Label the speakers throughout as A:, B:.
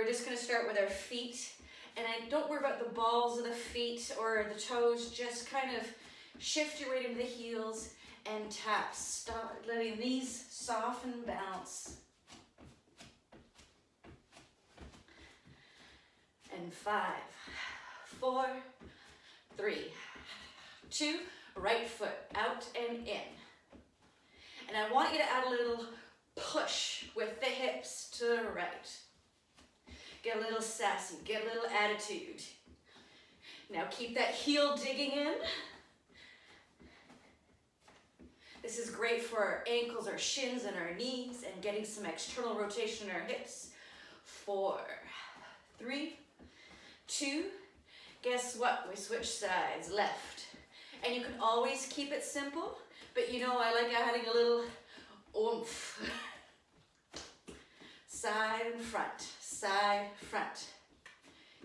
A: We're just gonna start with our feet. And don't worry about the balls of the feet or the toes, just kind of shift your weight into the heels and tap. Stop letting the knees soften, bounce. And 5, 4, 3, 2, right foot out and in. And I want you to add a little push with the hips to the right. Get a little sassy, get a little attitude. Now keep that heel digging in. This is great for our ankles, our shins, and our knees, and getting some external rotation in our hips. 4, 3, 2, guess what? We switch sides, left. And you can always keep it simple, but you know I like adding a little oomph. Side and front, side, front.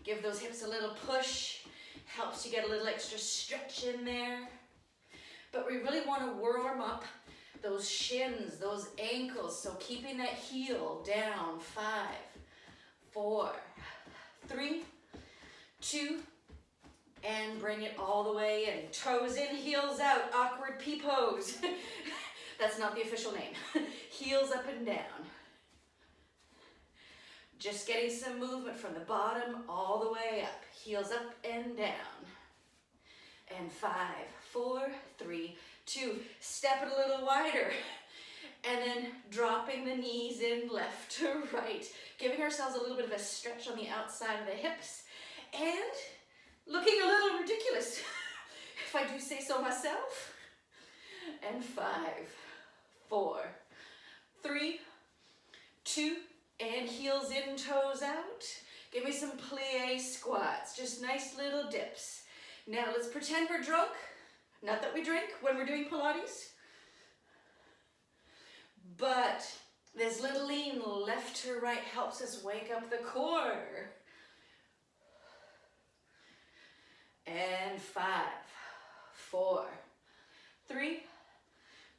A: Give those hips a little push, helps you get a little extra stretch in there. But we really want to warm up those shins, those ankles, so keeping that heel down. 5, 4, 3, 2, and bring it all the way in. Toes in, heels out, awkward P pose. That's not the official name. Heels up and down. Just getting some movement from the bottom all the way up. Heels up and down. And 5, 4, 3, 2. Step it a little wider. And then dropping the knees in left to right. Giving ourselves a little bit of a stretch on the outside of the hips. And looking a little ridiculous, if I do say so myself. And 5, 4, 3, 2, and heels in, toes out. Give me some plie squats, just nice little dips. Now let's pretend we're drunk. Not that we drink when we're doing Pilates. But this little lean left to right helps us wake up the core. And 5, 4, 3,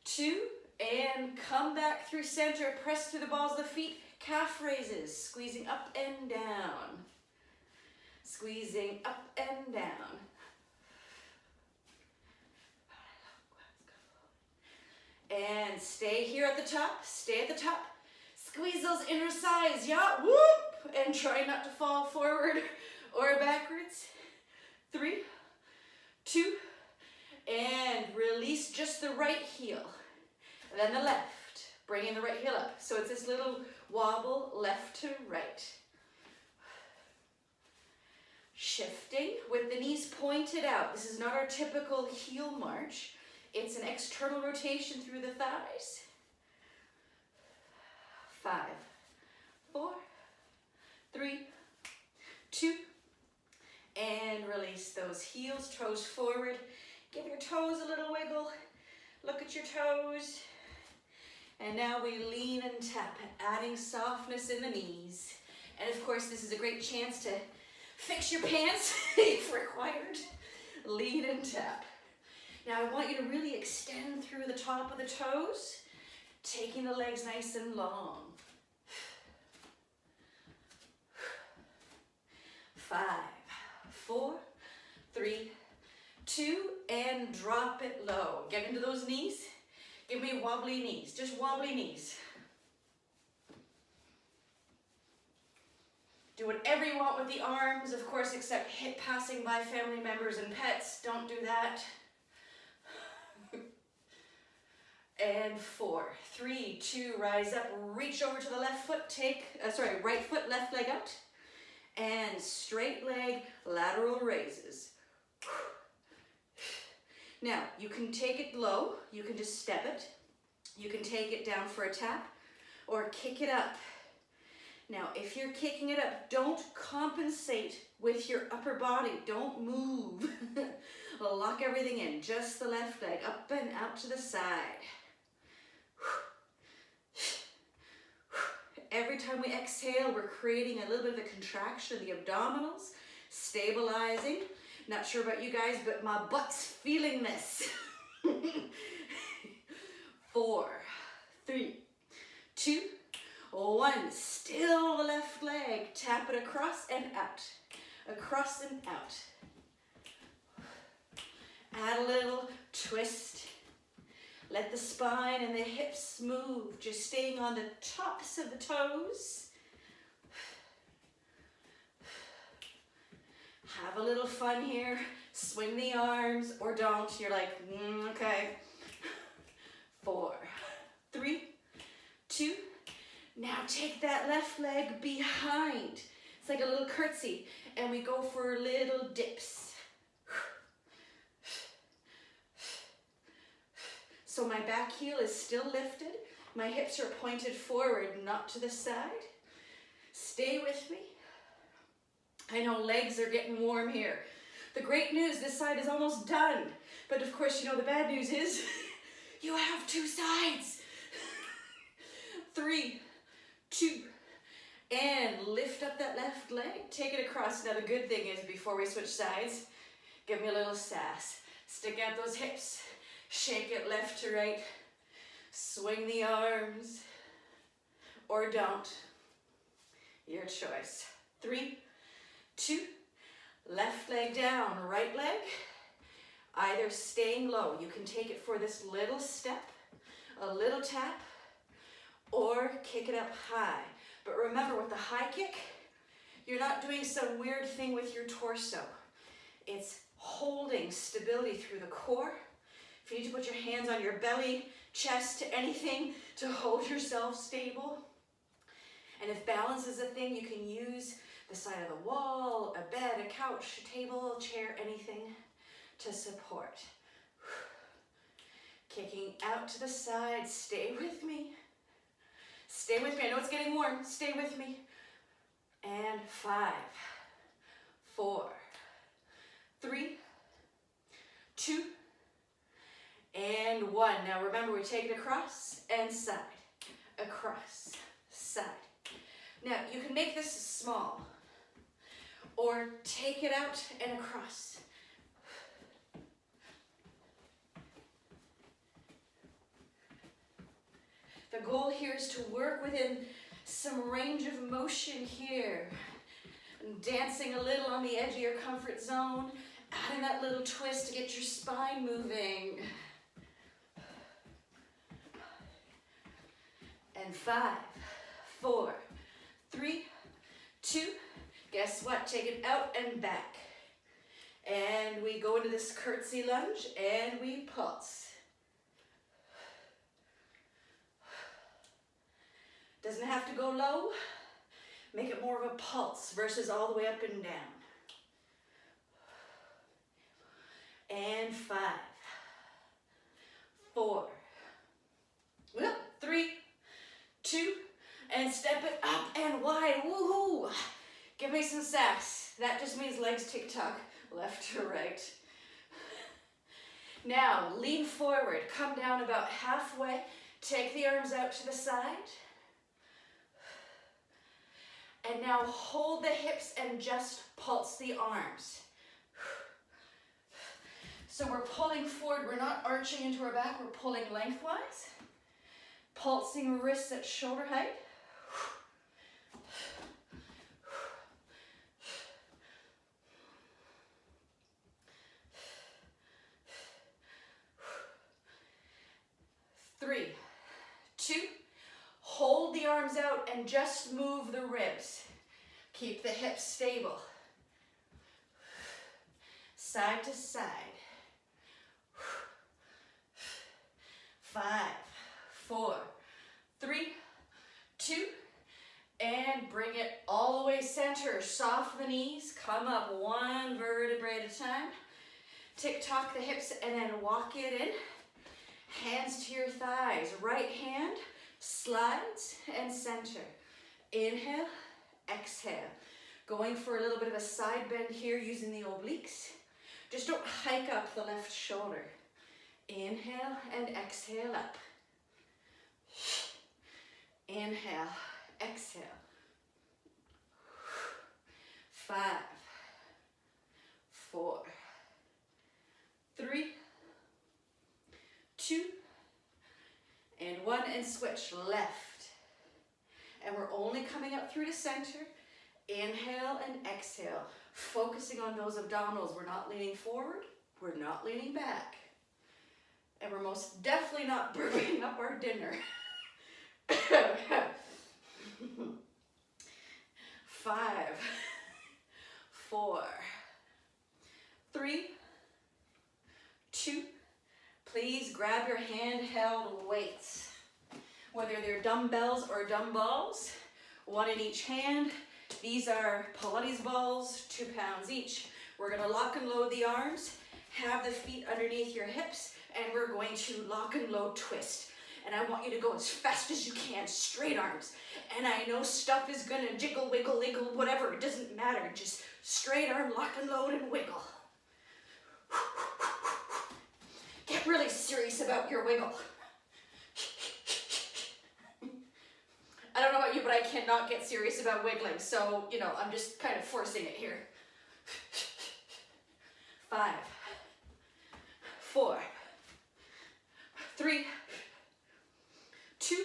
A: 2, and come back through center. Press through the balls of the feet. Calf raises, squeezing up and down. Squeezing up and down. And stay here at the top, stay at the top. Squeeze those inner thighs, yeah, whoop! And try not to fall forward or backwards. 3, 2, and release just the right heel. And then the left, bringing the right heel up. So it's this little wobble left to right. Shifting with the knees pointed out. This is not our typical heel march. It's an external rotation through the thighs. 5, 4, 3, 2, and release those heels, toes forward. Give your toes a little wiggle. Look at your toes. And now we lean and tap, adding softness in the knees. And of course, this is a great chance to fix your pants if required. Lean and tap. Now I want you to really extend through the top of the toes, taking the legs nice and long. 5, 4, 3, 2, and drop it low. Get into those knees. Give me wobbly knees, just wobbly knees. Do whatever you want with the arms, of course, except hip passing by family members and pets. Don't do that. And 4, 3, 2, rise up, reach over to the left foot, right foot, left leg out. And straight leg, lateral raises. Now, you can take it low, you can just step it. You can take it down for a tap or kick it up. Now, if you're kicking it up, don't compensate with your upper body. Don't move. Lock everything in, just the left leg, up and out to the side. Every time we exhale, we're creating a little bit of a contraction of the abdominals, stabilizing. Not sure about you guys, but my butt's feeling this. 4, 3, 2, 1. Still the left leg. Tap it across and out, across and out. Add a little twist. Let the spine and the hips move, just staying on the tops of the toes. Have a little fun here. Swing the arms or don't. You're like, okay. 4, 3, 2. Now take that left leg behind. It's like a little curtsy. And we go for little dips. So my back heel is still lifted. My hips are pointed forward, not to the side. Stay with me. I know legs are getting warm here. The great news, this side is almost done. But of course, you know the bad news is you have 2 sides. 3, 2, and lift up that left leg. Take it across. Now the good thing is before we switch sides, give me a little sass. Stick out those hips. Shake it left to right. Swing the arms. Or don't. Your choice. 3, 2, left leg down, right leg. Either staying low. You can take it for this little step, a little tap, or kick it up high. But remember, with the high kick, you're not doing some weird thing with your torso. It's holding stability through the core. If you need to put your hands on your belly, chest, anything to hold yourself stable. And if balance is a thing, you can use the side of the wall, a bed, a couch, a table, a chair, anything to support. Kicking out to the side. Stay with me. Stay with me. I know it's getting warm. Stay with me. And 5, 4, 3, 2, and 1. Now remember, we take it across and side, across, side. Now you can make this small or take it out and across. The goal here is to work within some range of motion here. And dancing a little on the edge of your comfort zone, adding that little twist to get your spine moving. And 5, 4, 3, 2, guess what? Take it out and back. And we go into this curtsy lunge and we pulse. Doesn't have to go low. Make it more of a pulse versus all the way up and down. And 5, 4, 3, 2, and step it up and wide. Woohoo! Give me some sass. That just means legs tick-tock, left to right. Now, lean forward. Come down about halfway. Take the arms out to the side. And now hold the hips and just pulse the arms. So we're pulling forward. We're not arching into our back. We're pulling lengthwise. Pulsing wrists at shoulder height. 3, 2, hold the arms out and just move the ribs. Keep the hips stable. Side to side. 5, 4, 3, 2, and bring it all the way center. Soften the knees, come up one vertebrae at a time. Tick-tock the hips and then walk it in. Hands to your thighs. Right hand slides and center. Inhale, exhale. Going for a little bit of a side bend here using the obliques. Just don't hike up the left shoulder. Inhale and exhale up. Inhale, exhale. 5, 4, 3, 2, and 1, and switch left. And we're only coming up through to center Inhale and exhale, focusing on those abdominals. We're not leaning forward, we're not leaning back. And we're most definitely not burping up our dinner. 5, 4, 3, 2. Please grab your handheld weights. Whether they're dumbbells or dumbbells, one in each hand. These are Pilates balls, 2 pounds each. We're gonna lock and load the arms, have the feet underneath your hips, and we're going to lock and load twist. And I want you to go as fast as you can, straight arms. And I know stuff is gonna jiggle, wiggle, wiggle, whatever, it doesn't matter. Just straight arm, lock and load, and wiggle. Get really serious about your wiggle. I don't know about you, but I cannot get serious about wiggling. So, you know, I'm just kind of forcing it here. 5, 4, 3, 2,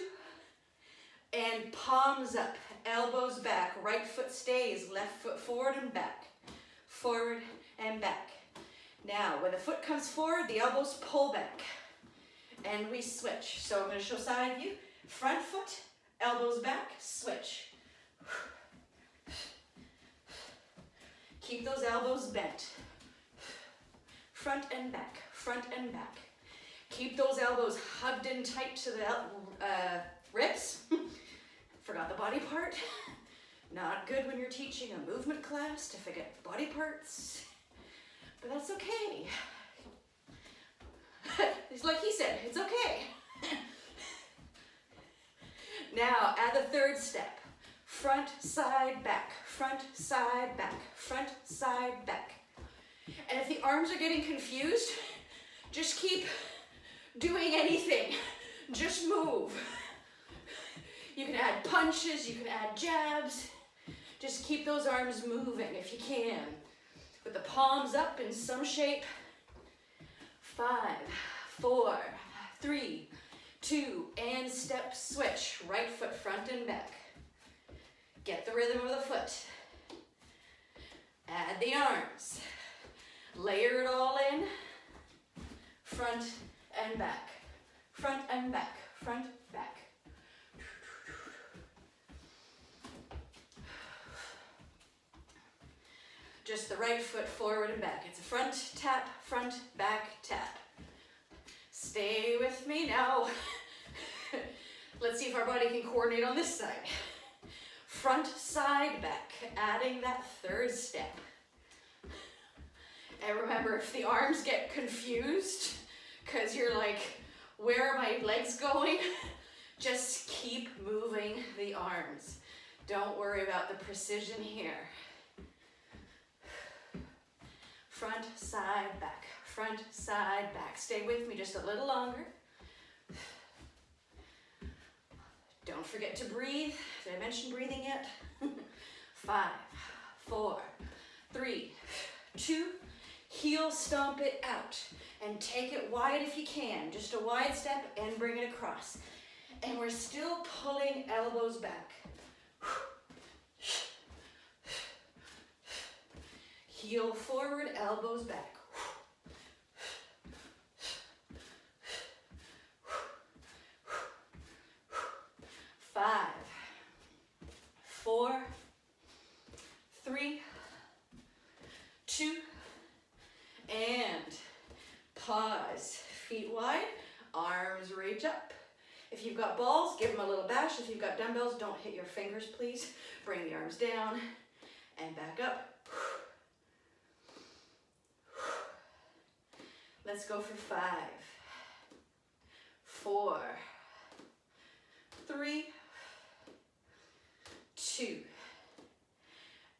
A: and palms up, elbows back, right foot stays, left foot forward and back, forward and back. Now, when the foot comes forward, the elbows pull back, and we switch. So I'm going to show side view, front foot, elbows back, switch. Keep those elbows bent. Front and back, front and back. Keep those elbows hugged in tight to the ribs. Forgot the body part. Not good when you're teaching a movement class to forget body parts, but that's okay. It's like he said, it's okay. Now, add the third step. Front, side, back, front, side, back, front, side, back. And if the arms are getting confused, just keep doing anything. Just move. You can add punches, you can add jabs. Just keep those arms moving if you can. With the palms up in some shape. 5, 4, 3, 2, and step switch. Right foot front and back. Get the rhythm of the foot. Add the arms. Layer it all in. Front and back. Front and back. Front, back. Just the right foot forward and back. It's a front tap, front, back, tap. Stay with me now. Let's see if our body can coordinate on this side. Front, side, back. Adding that third step. And remember, if the arms get confused, because you're like, where are my legs going? Just keep moving the arms. Don't worry about the precision here. Front, side, back. Front, side, back. Stay with me just a little longer. Don't forget to breathe. Did I mention breathing yet? 5, 4, 3, 2, heel stomp it out. And take it wide if you can. Just a wide step and bring it across. And we're still pulling elbows back. Heel forward, elbows back. 5, 4, 3, 2, and pause. Feet wide, arms reach up. If you've got balls, give them a little bash. If you've got dumbbells, don't hit your fingers, please. Bring the arms down and back up. Let's go for 5, 4, 3, 2.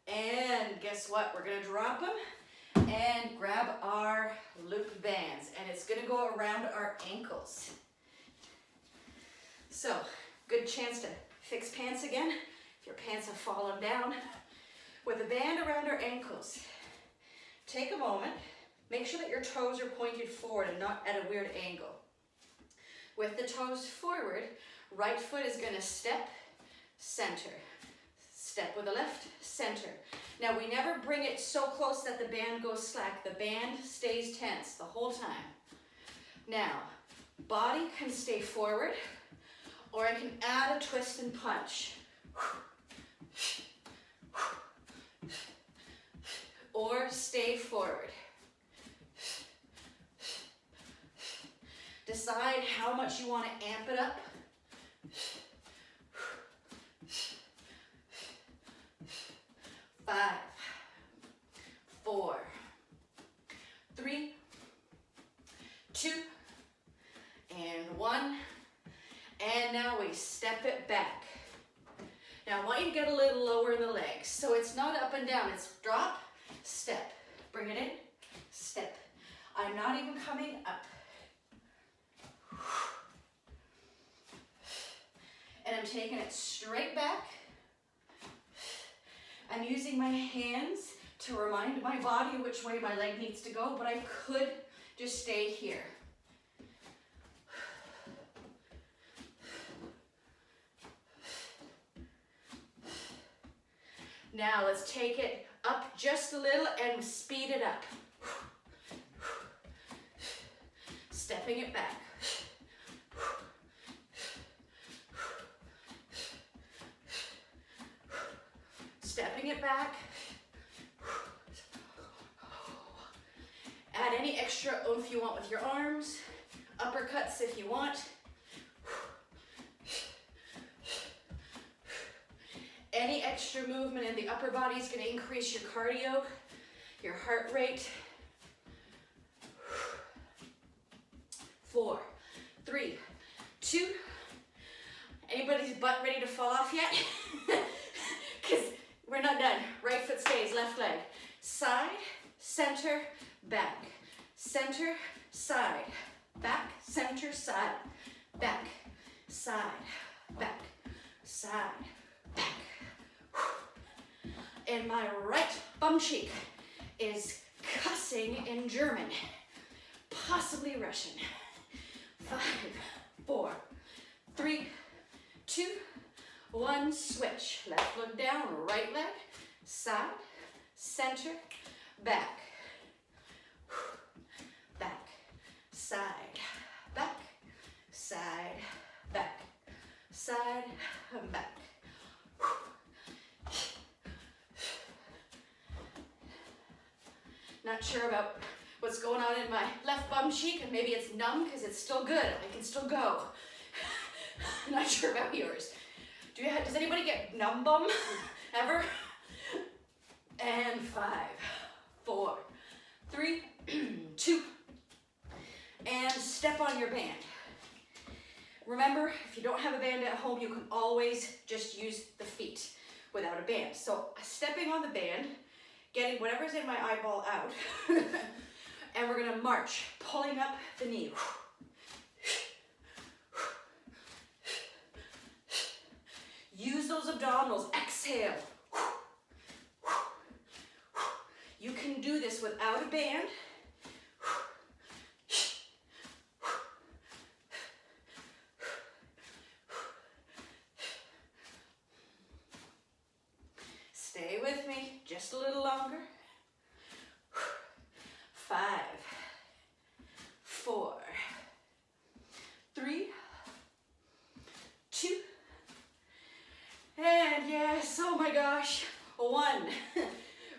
A: And guess what? We're gonna drop them and grab our loop bands, and it's gonna go around our ankles. So, good chance to fix pants again if your pants have fallen down. With a band around our ankles, take a moment. Make sure that your toes are pointed forward and not at a weird angle. With the toes forward, right foot is going to step, center, step with the left, center. Now we never bring it so close that the band goes slack. The band stays tense the whole time. Now, body can stay forward, or I can add a twist and punch. Or stay forward. Decide how much you want to amp it up. 5, 4, 3, 2, and 1. And now we step it back. Now I want you to get a little lower in the legs. So it's not up and down, it's drop, step. Bring it in, step. I'm not even coming up. And I'm taking it straight back. I'm using my hands to remind my body which way my leg needs to go, but I could just stay here. Now let's take it up just a little and speed it up. Stepping it back. Stepping it back. Add any extra oomph you want with your arms. Uppercuts if you want. Any extra movement in the upper body is going to increase your cardio, your heart rate. 4, 3, 2. Anybody's butt ready to fall off yet? Because we're not done. Right foot stays, left leg. Side, center, back. Center, side. Back, center, side. Back, side, back, side, back. And my right bum cheek is cussing in German, possibly Russian. 5, 4, 3, 2, 1, switch. Left leg down, right leg, side, center, back, back, side, back, side, back, side, back. Not sure about what's going on in my left bum cheek, and maybe it's numb because it's still good. I can still go. Not sure about yours. Does anybody get numb bum ever? And 5, 4, 3, 2, and step on your band. Remember, if you don't have a band at home, you can always just use the feet without a band. So stepping on the band, getting whatever's in my eyeball out, and we're gonna march, pulling up the knee. Use those abdominals, exhale. You can do this without a band. Stay with me just a little longer. 5, 4, 3, 2, and yes, oh my gosh, 1.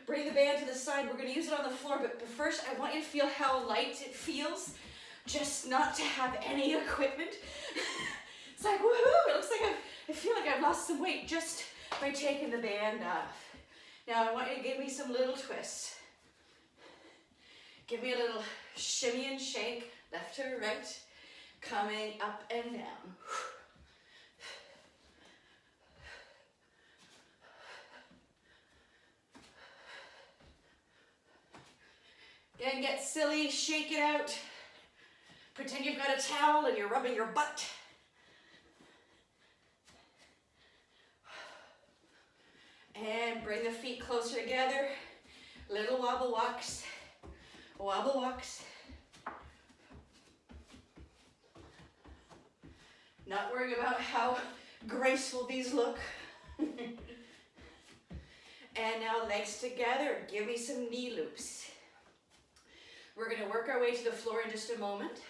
A: Bring the band to the side. We're going to use it on the floor, but first I want you to feel how light it feels just not to have any equipment. It's like, woohoo, it looks like I feel like I've lost some weight just by taking the band off. Now I want you to give me some little twists. Give me a little shimmy and shake, left to right, coming up and down. Again, get silly, shake it out. Pretend you've got a towel and you're rubbing your butt. And bring the feet closer together. Little wobble walks. Wobble walks. Not worrying about how graceful these look. And now legs together. Give me some knee loops. We're gonna work our way to the floor in just a moment.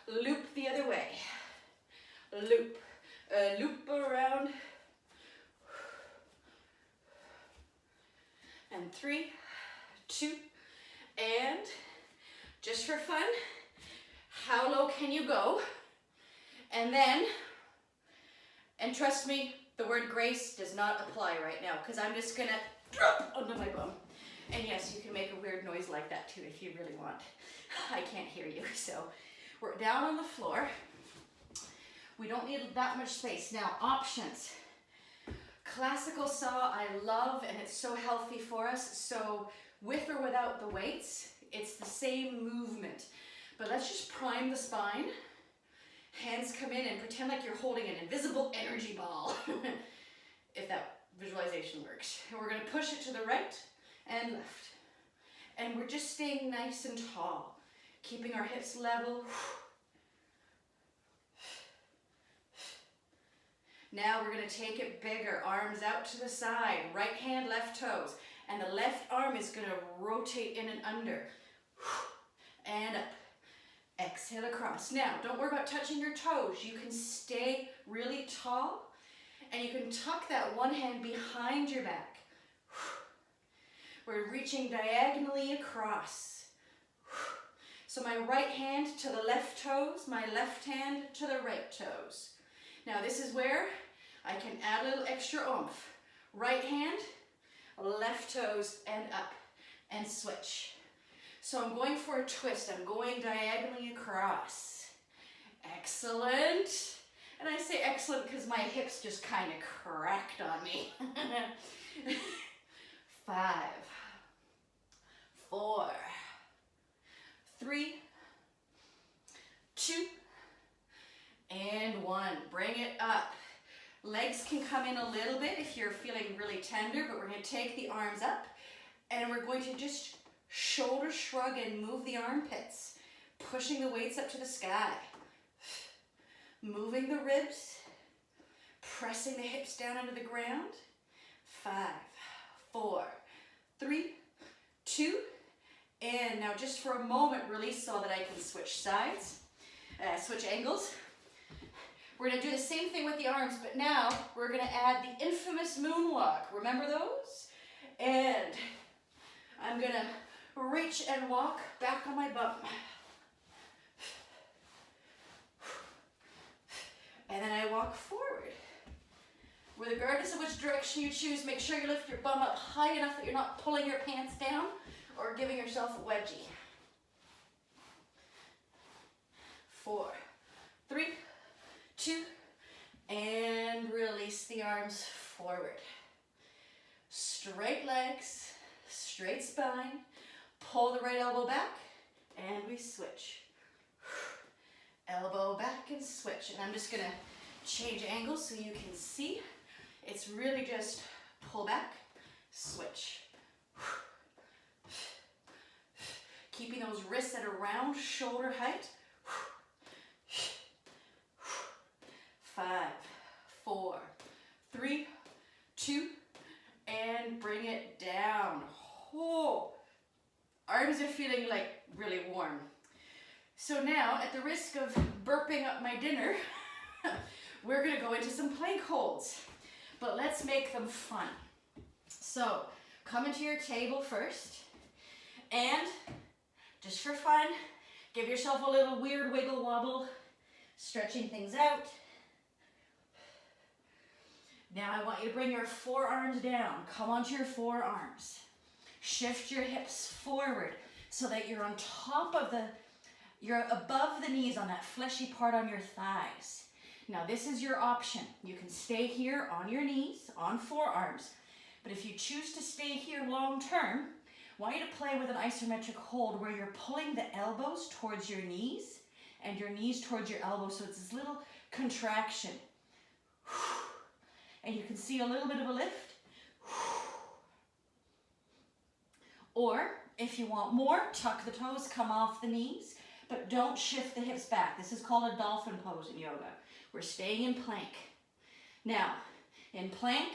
A: Loop the other way. Loop. Loop around. And 3, 2, and just for fun, how low can you go? And then, and trust me, the word grace does not apply right now because I'm just gonna drop onto my bum. And yes, you can make a weird noise like that too if you really want. I can't hear you, so we're down on the floor. We don't need that much space. Now, options. Classical saw I love, and it's so healthy for us. So with or without the weights, it's the same movement. But let's just prime the spine. Hands come in and pretend like you're holding an invisible energy ball, if that visualization works. And we're gonna push it to the right and left. And we're just staying nice and tall, keeping our hips level. Now we're gonna take it bigger, arms out to the side, right hand, left toes, and the left arm is gonna rotate in and under, and up. Exhale across. Now, don't worry about touching your toes. You can stay really tall, and you can tuck that one hand behind your back. We're reaching diagonally across. So my right hand to the left toes, my left hand to the right toes. Now this is where I can add a little extra oomph. Right hand, left toes, and up, and switch. So I'm going for a twist. I'm going diagonally across. Excellent. And I say excellent because my hips just kind of cracked on me. 5, 4, 3, 2, and 1. Bring it up. Legs can come in a little bit if you're feeling really tender, but we're going to take the arms up and we're going to just shoulder shrug and move the armpits, pushing the weights up to the sky. Moving the ribs, pressing the hips down into the ground. 5, 4, 3, 2, and now just for a moment, release so that I can switch sides, switch angles. We're gonna do the same thing with the arms, but now we're gonna add the infamous moonwalk. Remember those? And I'm gonna reach and walk back on my bum. And then I walk forward. Regardless of which direction you choose, make sure you lift your bum up high enough that you're not pulling your pants down or giving yourself a wedgie. 4, 3, 2, and release the arms forward. Straight legs, straight spine. Pull the right elbow back, and we switch. Elbow back and switch. And I'm just gonna change angles so you can see. It's really just pull back, switch. Keeping those wrists at around shoulder height. 5, 4, 3, 2, and bring it down. Oh, arms are feeling like really warm. So now, at the risk of burping up my dinner, we're gonna go into some plank holds, but let's make them fun. So, come into your table first, and just for fun, give yourself a little weird wiggle wobble, stretching things out. Now I want you to bring your forearms down. Come onto your forearms. Shift your hips forward so that you're on top of you're above the knees on that fleshy part on your thighs. Now this is your option. You can stay here on your knees, on forearms, but if you choose to stay here long term, I want you to play with an isometric hold where you're pulling the elbows towards your knees and your knees towards your elbows, so it's this little contraction. And you can see a little bit of a lift. Or, if you want more, tuck the toes, come off the knees, but don't shift the hips back. This is called a dolphin pose in yoga. We're staying in plank. Now, in plank,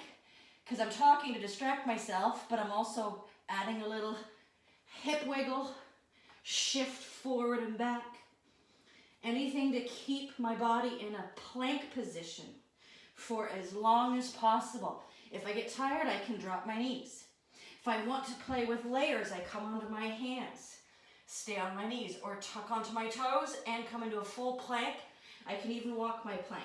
A: because I'm talking to distract myself, but I'm also adding a little hip wiggle, shift forward and back. Anything to keep my body in a plank position for as long as possible. If I get tired, I can drop my knees. If I want to play with layers, I come onto my hands, stay on my knees, or tuck onto my toes and come into a full plank. I can even walk my plank.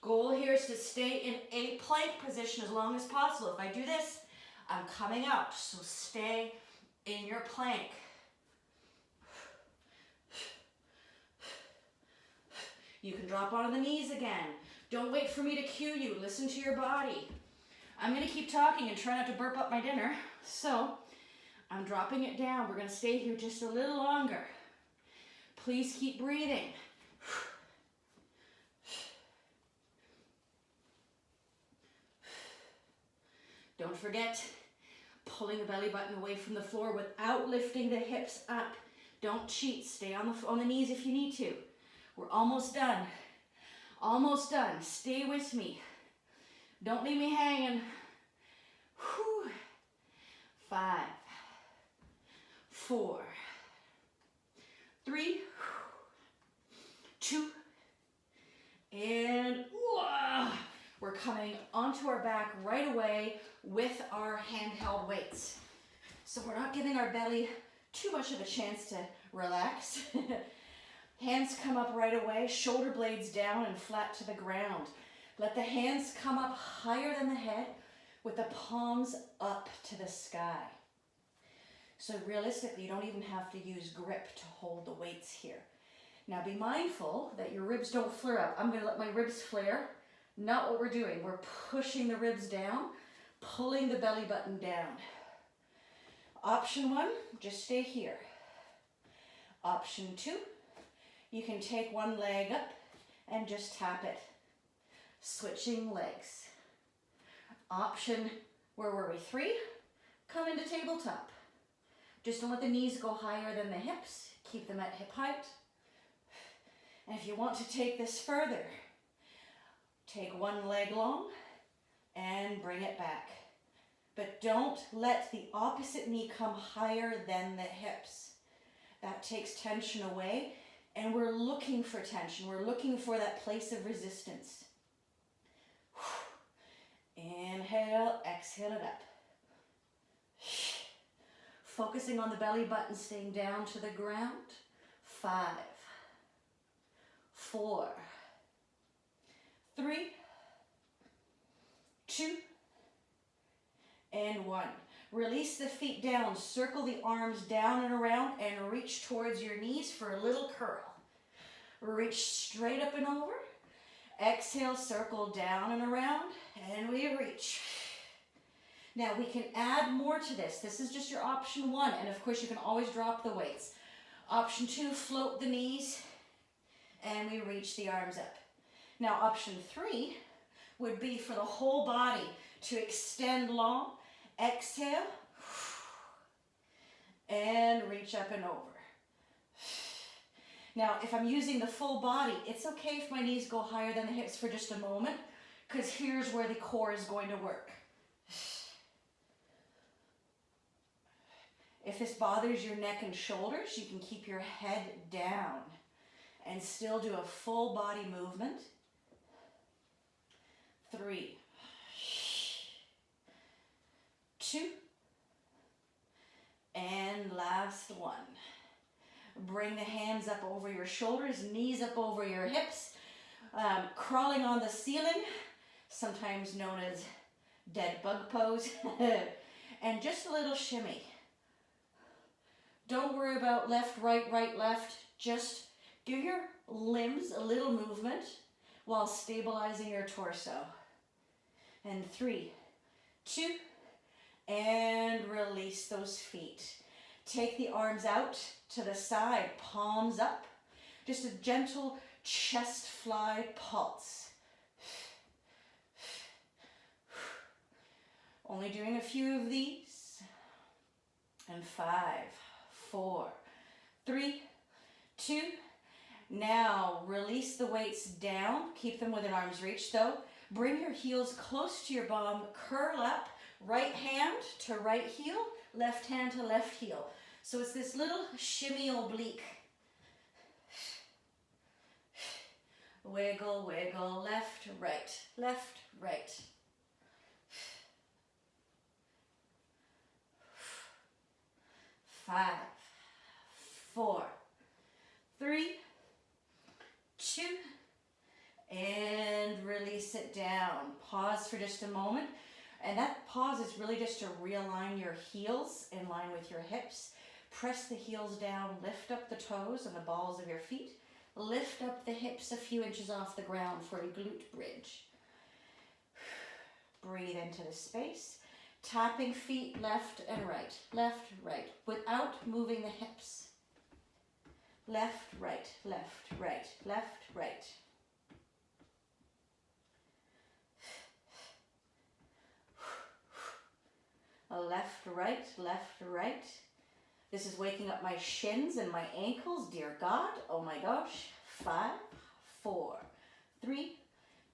A: Goal here is to stay in a plank position as long as possible. If I do this, I'm coming out, so stay in your plank. You can drop onto the knees again. Don't wait for me to cue you. Listen to your body. I'm going to keep talking and try not to burp up my dinner. So I'm dropping it down. We're going to stay here just a little longer. Please keep breathing. Don't forget pulling the belly button away from the floor without lifting the hips up. Don't cheat. Stay on the knees if you need to. We're almost done. Almost done. Stay with me. Don't leave me hanging. Whew. 5, 4, 3, 2, and we're coming onto our back right away with our handheld weights. So we're not giving our belly too much of a chance to relax. Hands come up right away, shoulder blades down and flat to the ground. Let the hands come up higher than the head with the palms up to the sky. So realistically, you don't even have to use grip to hold the weights here. Now be mindful that your ribs don't flare up. I'm going to let my ribs flare. Not what we're doing. We're pushing the ribs down, pulling the belly button down. Option 1, just stay here. Option 2, you can take one leg up and just tap it. Switching legs. Option, where were we? 3, come into tabletop. Just don't let the knees go higher than the hips. Keep them at hip height. And if you want to take this further, take one leg long and bring it back. But don't let the opposite knee come higher than the hips. That takes tension away, and we're looking for tension. We're looking for that place of resistance. Inhale, exhale it up. Focusing on the belly button, staying down to the ground. 5, 4, 3, 2, and 1. Release the feet down, circle the arms down and around, and reach towards your knees for a little curl. Reach straight up and over. Exhale, circle down and around, and we reach. Now we can add more to this. This is just your option 1, and of course you can always drop the weights. Option 2, float the knees, and we reach the arms up. Now option 3 would be for the whole body to extend long. Exhale, and reach up and over. Now, if I'm using the full body, it's okay if my knees go higher than the hips for just a moment, because here's where the core is going to work. If this bothers your neck and shoulders, you can keep your head down and still do a full body movement. 3, 2, and last 1. Bring the hands up over your shoulders, knees up over your hips, crawling on the ceiling, sometimes known as dead bug pose, and just a little shimmy. Don't worry about left, right, left. Just give your limbs a little movement while stabilizing your torso. And 3, 2, and release those feet. Take the arms out to the side, palms up. Just a gentle chest fly pulse. Only doing a few of these. And 5, 4, 3, 2, Now, release the weights down. Keep them within arm's reach though. Bring your heels close to your bum. Curl up. Right hand to right heel. Left hand to left heel. So it's this little shimmy oblique. Wiggle, wiggle, left, right, left, right. 5, 4, 3, 2, and release it down. Pause for just a moment. And that pause is really just to realign your heels in line with your hips. Press the heels down, lift up the toes and the balls of your feet. Lift up the hips a few inches off the ground for a glute bridge. Breathe into the space. Tapping feet left and right, without moving the hips. Left, right, left, right, left, right. Left, right, left, right. This is waking up my shins and my ankles, dear God. Oh my gosh. 5, 4, 3,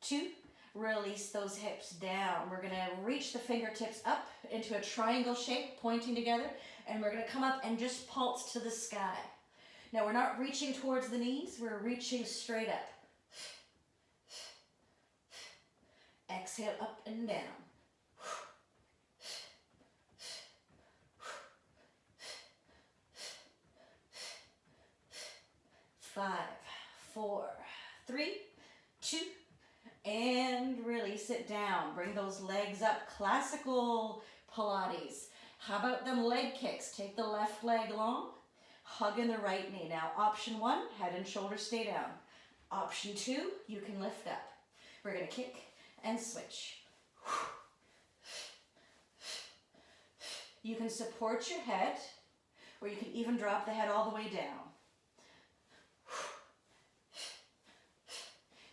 A: 2. Release those hips down. We're gonna reach the fingertips up into a triangle shape, pointing together, and we're gonna come up and just pulse to the sky. Now we're not reaching towards the knees, we're reaching straight up. Exhale up and down. 5, 4, 3, 2, and release it down. Bring those legs up. Classical Pilates. How about them leg kicks? Take the left leg long, hug in the right knee. Now, option 1, head and shoulders stay down. Option 2, you can lift up. We're gonna kick and switch. You can support your head, or you can even drop the head all the way down.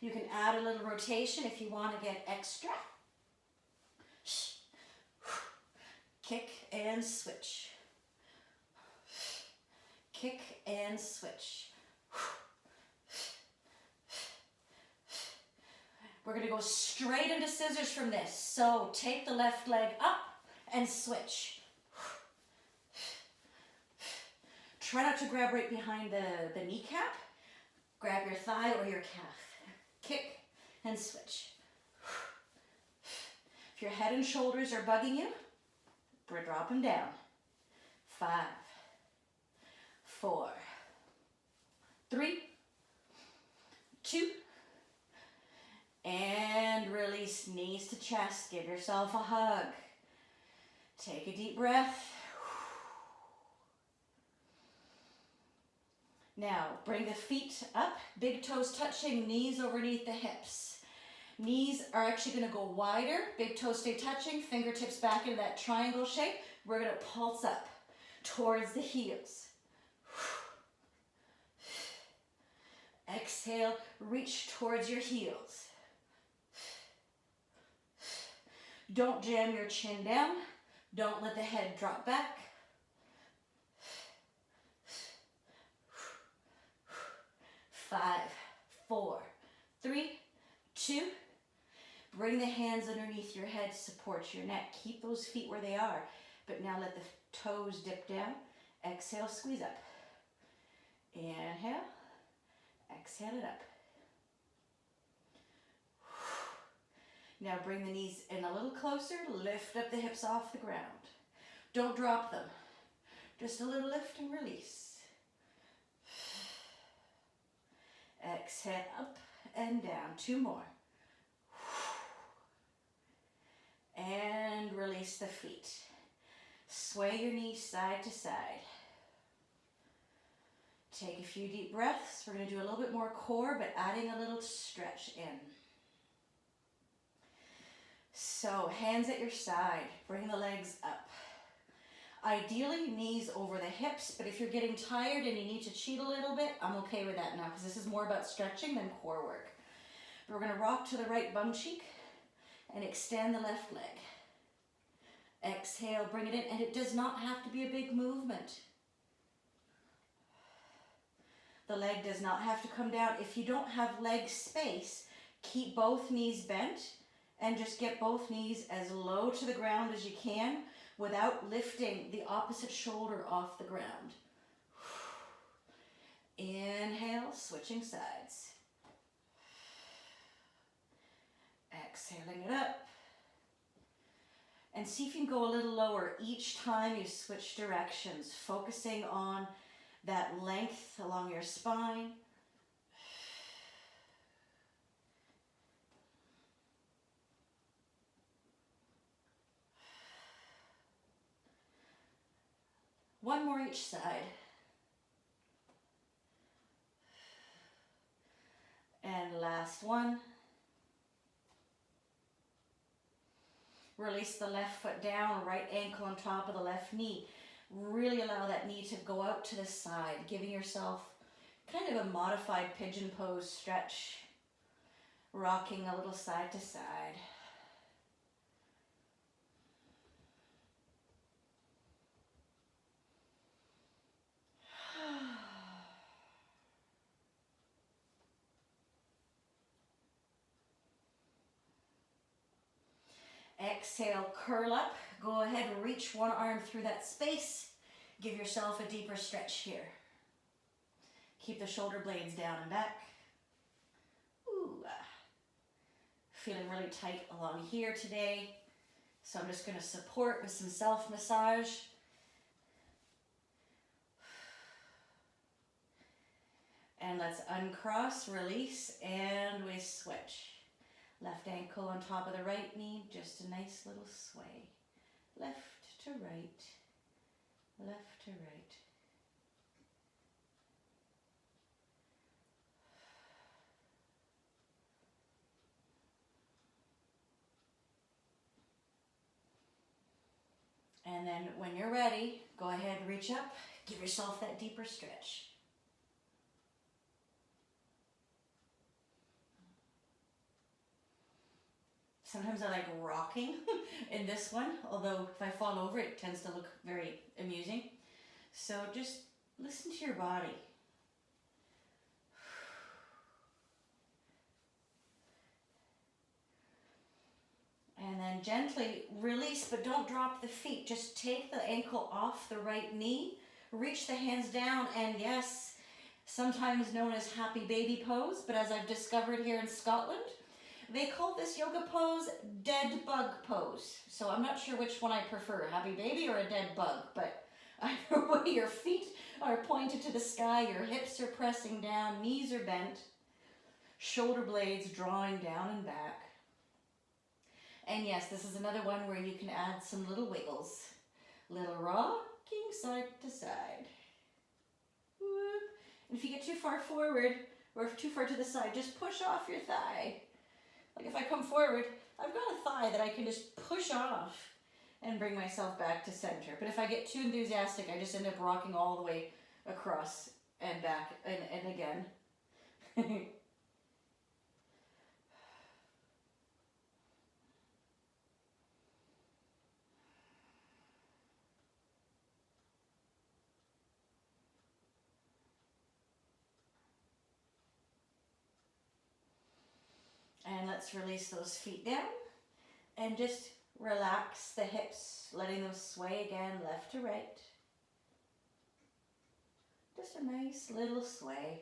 A: You can add a little rotation if you want to get extra. Kick and switch. Kick and switch. We're going to go straight into scissors from this. So take the left leg up and switch. Try not to grab right behind the kneecap. Grab your thigh or your calf. Kick and switch. If your head and shoulders are bugging you, drop them down. 5, 4, 3, 2, and release knees to chest. Give yourself a hug. Take a deep breath. Now, bring the feet up, big toes touching, knees underneath the hips. Knees are actually gonna go wider, big toes stay touching, fingertips back into that triangle shape. We're gonna pulse up towards the heels. Exhale, reach towards your heels. Don't jam your chin down. Don't let the head drop back. 5, 4, 3, 2. Bring the hands underneath your head to support your neck. Keep those feet where they are, but now let the toes dip down. Exhale, squeeze up. Inhale, exhale it up. Now bring the knees in a little closer. Lift up the hips off the ground. Don't drop them. Just a little lift and release. Exhale up and down. 2 more. And release the feet. Sway your knees side to side. Take a few deep breaths. We're going to do a little bit more core, but adding a little stretch in. So hands at your side. Bring the legs up. Ideally, knees over the hips, but if you're getting tired and you need to cheat a little bit, I'm okay with that now because this is more about stretching than core work. But we're going to rock to the right bum cheek and extend the left leg. Exhale, bring it in, and it does not have to be a big movement. The leg does not have to come down. If you don't have leg space, keep both knees bent and just get both knees as low to the ground as you can without lifting the opposite shoulder off the ground. Inhale, switching sides. Exhaling it up. And see if you can go a little lower each time you switch directions, focusing on that length along your spine. One more each side. And last one. Release the left foot down, right ankle on top of the left knee. Really allow that knee to go out to the side, giving yourself kind of a modified pigeon pose stretch, rocking a little side to side. Exhale, curl up. Go ahead, reach one arm through that space. Give yourself a deeper stretch here. Keep the shoulder blades down and back. Ooh. Feeling really tight along here today. So I'm just going to support with some self-massage. And let's uncross, release, and we switch. Left ankle on top of the right knee, just a nice little sway. Left to right, left to right. And then when you're ready, go ahead, reach up, give yourself that deeper stretch. Sometimes I like rocking in this one, although if I fall over, it tends to look very amusing. So just listen to your body. And then gently release, but don't drop the feet. Just take the ankle off the right knee, reach the hands down, and yes, sometimes known as happy baby pose, but as I've discovered here in Scotland, they call this yoga pose dead bug pose. So I'm not sure which one I prefer, happy baby or a dead bug, but either way, your feet are pointed to the sky, your hips are pressing down, knees are bent, shoulder blades drawing down and back. And yes, this is another one where you can add some little wiggles, little rocking side to side. Whoop. And if you get too far forward or too far to the side, just push off your thigh. Like if I come forward, I've got a thigh that I can just push off and bring myself back to center. But if I get too enthusiastic, I just end up rocking all the way across and back and again. And let's release those feet down and just relax the hips, letting them sway again left to right. Just a nice little sway.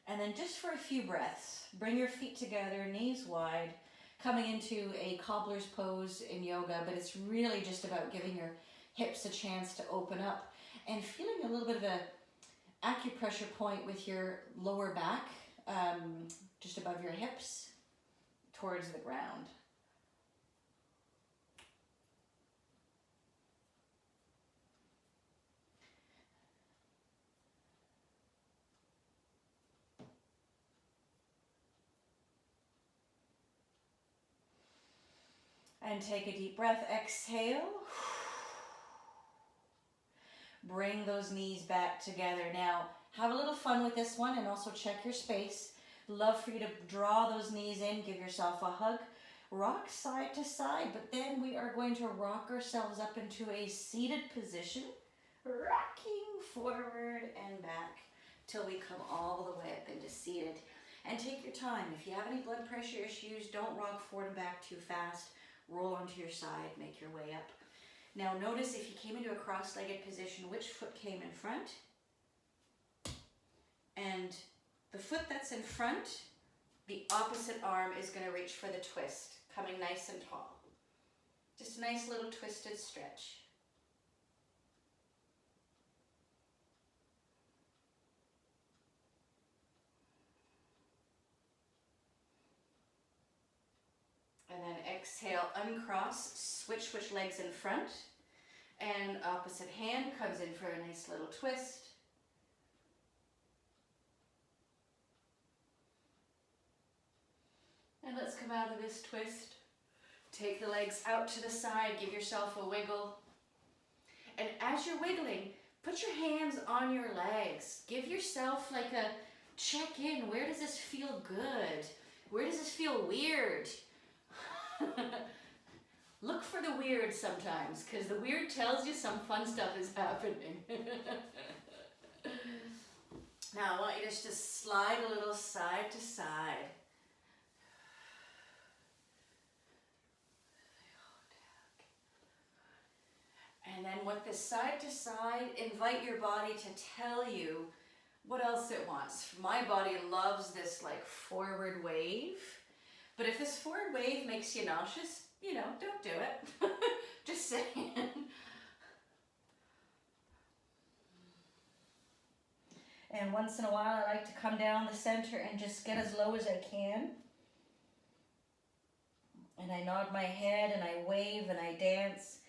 A: And then just for a few breaths, bring your feet together, knees wide, coming into a cobbler's pose in yoga, but it's really just about giving your hips a chance to open up and feeling a little bit of a acupressure point with your lower back, just above your hips, towards the ground. And take a deep breath, exhale. Bring those knees back together. Now, Have a little fun with this one and also check your space. Love for you to draw those knees in, give yourself a hug. Rock side to side, but then we are going to rock ourselves up into a seated position, rocking forward and back till we come all the way up into seated. And take your time. If you have any blood pressure issues, don't rock forward and back too fast. Roll onto your side, make your way up. Now notice if you came into a cross-legged position, which foot came in front? And the foot that's in front, the opposite arm is going to reach for the twist, coming nice and tall. Just a nice little twisted stretch. And then exhale, uncross, switch which leg's in front, and opposite hand comes in for a nice little twist. And let's come out of this twist. Take the legs out to the side, give yourself a wiggle. And as you're wiggling, put your hands on your legs. Give yourself like a check in. Where does this feel good? Where does this feel weird? Look for the weird sometimes, because the weird tells you some fun stuff is happening. Now I want you just to slide a little side to side. And then with this side to side, invite your body to tell you what else it wants. My body loves this like forward wave. But if this forward wave makes you nauseous, you know, don't do it. Just saying. And once in a while, I like to come down the center and just get as low as I can. And I nod my head and I wave and I dance.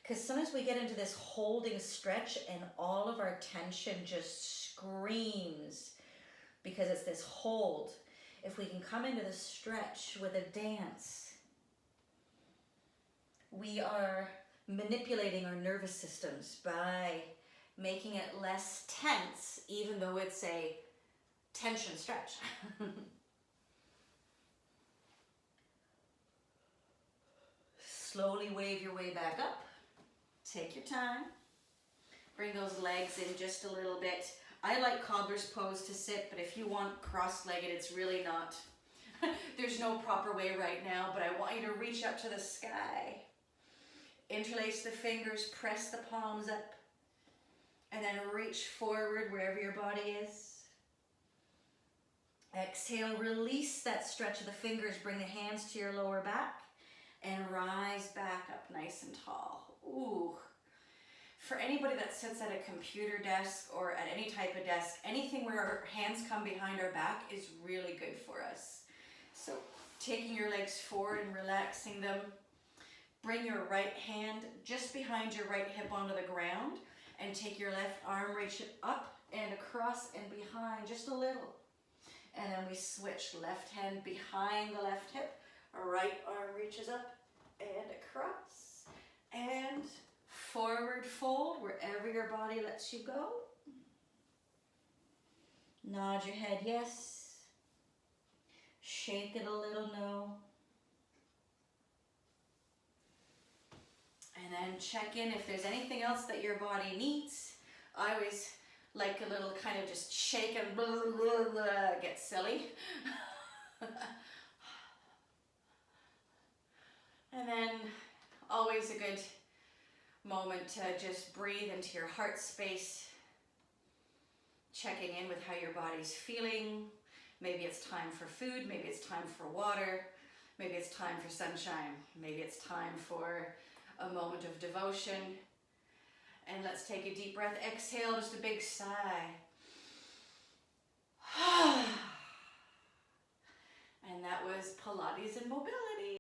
A: Because sometimes we get into this holding stretch and all of our tension just screams because it's this hold. If we can come into the stretch with a dance, we are manipulating our nervous systems by making it less tense, even though it's a tension stretch. Slowly wave your way back up. Take your time. Bring those legs in just a little bit. I like Cobbler's pose to sit, but if you want cross-legged, it's really not. There's no proper way right now, but I want you to reach up to the sky. Interlace the fingers, press the palms up, and then reach forward wherever your body is. Exhale, release that stretch of the fingers, bring the hands to your lower back, and rise back up nice and tall. Ooh. For anybody that sits at a computer desk or at any type of desk, anything where our hands come behind our back is really good for us. So taking your legs forward and relaxing them. Bring your right hand just behind your right hip onto the ground and take your left arm, reach it up and across and behind just a little. And then we switch, left hand behind the left hip, right arm reaches up and across. And forward fold wherever your body lets you go. Nod your head yes. Shake it a little no. And then check in if there's anything else that your body needs. I always like a little kind of just shake and blah, blah, blah, get silly. And then always a good moment to just breathe into your heart space, checking in with how your body's feeling. Maybe it's time for food, maybe it's time for water, maybe it's time for sunshine, maybe it's time for a moment of devotion. And let's take a deep breath. Exhale, just a big sigh. And that was Pilates and mobility.